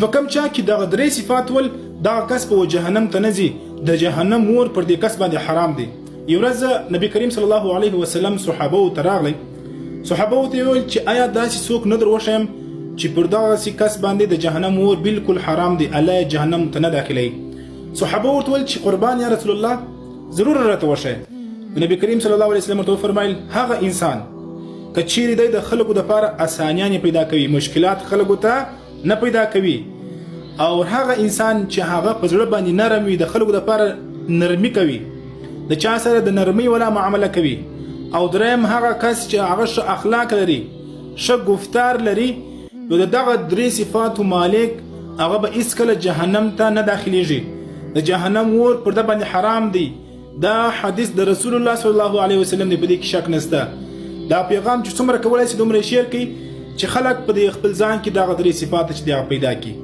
په کوم چا کې دغه درې صفات ول دغه کس په جهنم ته نه ځي د جهنم اور پر دې کس باندې حرام دی. یو ورځ نبی کریم صلی الله علیه وسلم صحابه ته راغلی، صحابه ته ویل چې آیا داسې څوک نه در وښیم چې پر دغسې کس باندې د جهنم اور بالکل حرام دی، الله جهنم ته نه داخلوي. صحابه ورته ویل چې قربان یا رسول الله ضرور راته وښیه. نبی کریم صلی الله علیه وسلم ورته وفرمایل هغه انسان که چیرې دی د خلکو دپاره اسانیانې پیدا کوي، مشکلات خلکو ته نه پیدا کوي، او هغه انسان چې هغه په زړه باندې نرم وي، د خلکو دپاره نرمي کوي، د چا سره د نرمۍ ولا معامله کوي، او دریم هغه کس چې هغه ښه اخلاق لري، ښه گفتار لري، نو د دغه درې صفاتو مالک هغه به هیڅکله جهنم ته نه داخلیږي، د جهنم اور پر ده باندې حرام دی. دا حدیث د رسول الله صلی الله علیه وسلم دی، په دې کې شک نشته. دا پیغام چې څومره کولی شي دومره شیر کړي چې خلک په دې خپل ځان کې دغه درې صفات چې دغه پیدا کړي.